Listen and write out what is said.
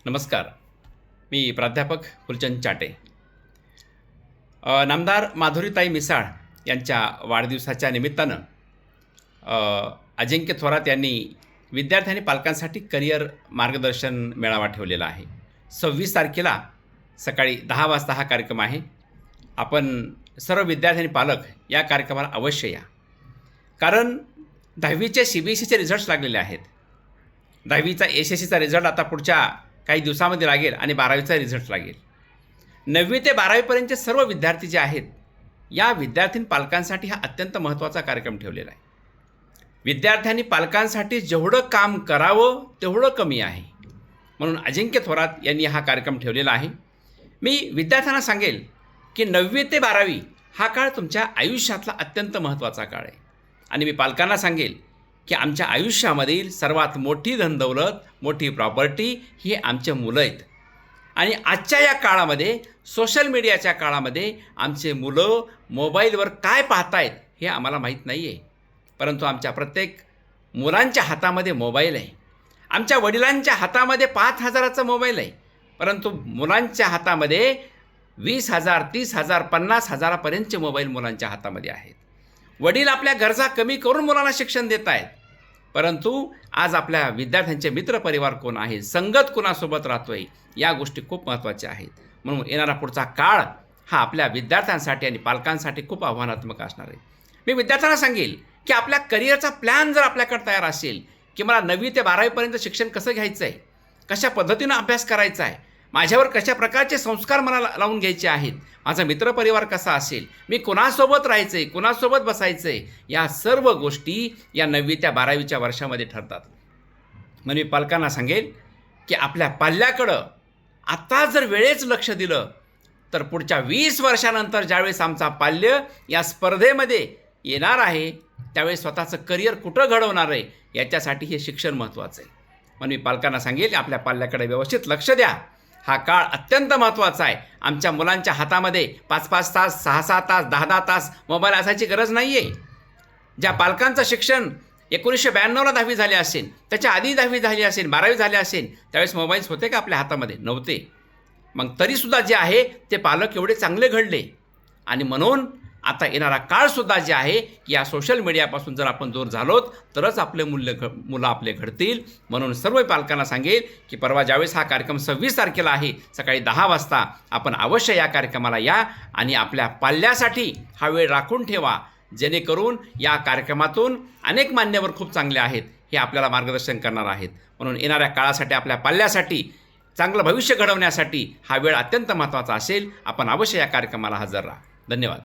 नमस्कार. मी प्राध्यापक फुलचंद चाटे. नामदार माधुरीताई मिसाळ यांच्या वाढदिवसाच्या निमित्तानं अजिंक्य थोरात यांनी विद्यार्थी आणि पालकांसाठी करिअर मार्गदर्शन मेळावा ठेवलेला आहे. 26 तारखेला सकाळी 10 वाजता हा कार्यक्रम आहे. आपण सर्व विद्यार्थी आणि पालक या कार्यक्रमाला अवश्य या. कारण 10वीचे CBSEचे रिझल्ट्स लागलेले आहेत. 10वीचा SSCचा रिझल्ट आता पुढच्या काही दिवसामध्ये लागेल आणि 12वीचा रिझल्ट लागेल. 9वी ते 12वीपर्यंतचे सर्व विद्यार्थी जे आहेत, या विद्यार्थी पालकांसाठी हा अत्यंत महत्त्वाचा कार्यक्रम ठेवलेला आहे. विद्यार्थ्यांनी पालकांसाठी जेवढं काम करावं तेवढं कमी आहे. म्हणून अजिंक्य थोरात यांनी हा कार्यक्रम ठेवलेला आहे. मी विद्यार्थ्यांना सांगेल की 9वी ते 12वी हा काळ तुमच्या आयुष्यातला अत्यंत महत्त्वाचा काळ आहे. आणि मी पालकांना सांगेल की आमच्या आयुष्यामधील सर्वात मोठी धनदौलत, मोठी प्रॉपर्टी ही आमचे मुलं आहेत. आणि आजच्या या काळामध्ये, सोशल मीडियाच्या काळामध्ये आमचे मुलं मोबाईलवर काय पाहतायत हे आम्हाला माहीत नाही आहे. परंतु आमच्या प्रत्येक मुलांच्या हातामध्ये मोबाईल आहे. आमच्या वडिलांच्या हातामध्ये 5,000चा मोबाईल आहे. परंतु मुलांच्या हातामध्ये 20,000, 30,000, 50,000पर्यंतचे मोबाईल मुलांच्या हातामध्ये आहेत. वडील आपल्या गरजा कमी करून मुलांना शिक्षण देत आहेत. परंतु आज आपल्या विद्यार्थ्यांचे मित्रपरिवार कोण आहे, संगत कोणासोबत राहतोय, या गोष्टी खूप महत्त्वाच्या आहेत. म्हणून येणारा पुढचा काळ हा आपल्या विद्यार्थ्यांसाठी आणि पालकांसाठी खूप आव्हानात्मक असणार आहे. मी विद्यार्थ्यांना सांगेल की आपल्या करिअरचा प्लॅन जर आपल्याकडे तयार असेल की मला 9वी ते 12वीपर्यंत शिक्षण कसं घ्यायचं आहे, कशा पद्धतीनं अभ्यास करायचा आहे, माझ्यावर कशा प्रकारचे संस्कार मला लावून घ्यायचे आहेत, माझा मित्रपरिवार कसा असेल, मी कोणासोबत राहायचं आहे, कोणासोबत बसायचं आहे, या सर्व गोष्टी या 9वी त्या 12वीच्या वर्षामध्ये ठरतात. म्हणून मी पालकांना सांगेल की आपल्या पाल्याकडं आता जर वेळेच लक्ष दिलं तर पुढच्या 20 वर्षानंतर ज्यावेळेस आमचा पाल्य या स्पर्धेमध्ये येणार आहे, त्यावेळेस स्वतःचं करिअर कुठं घडवणार आहे, याच्यासाठी हे शिक्षण महत्त्वाचं आहे. म्हणून मी पालकांना सांगेल की आपल्या पाल्याकडे व्यवस्थित लक्ष द्या. हा काळ अत्यंत महत्त्वाचा आहे. आमच्या मुलांच्या हातामध्ये 5-5 तास, 6-6 तास, 10-10 तास मोबाईल असायची गरज नाही आहे. ज्या पालकांचं शिक्षण 1992ला 10वी झाली असेल, त्याच्या आधी 10वी झाली असेल, 12वी झाली असेल, त्यावेळेस मोबाईल्स होते का आपल्या हातामध्ये? नव्हते. मग तरीसुद्धा जे आहे ते पालक एवढे चांगले घडले. आणि म्हणून आता येणारा काळसुद्धा जे आहे की या सोशल मीडियापासून जर आपण दूर झालोत तरच आपले मुलं आपले घडतील. म्हणून सर्व पालकांना सांगेल की परवा ज्यावेळेस हा कार्यक्रम 26 तारखेला आहे, सकाळी 10 वाजता आपण अवश्य या कार्यक्रमाला या आणि आपल्या पाल्यासाठी हा वेळ राखून ठेवा. जेणेकरून या कार्यक्रमातून अनेक मान्यवर खूप चांगले आहेत, हे आपल्याला मार्गदर्शन करणार आहेत. म्हणून येणाऱ्या काळासाठी आपल्या पाल्यासाठी चांगलं भविष्य घडवण्यासाठी हा वेळ अत्यंत महत्त्वाचा असेल. आपण अवश्य या कार्यक्रमाला हजर राहा. धन्यवाद.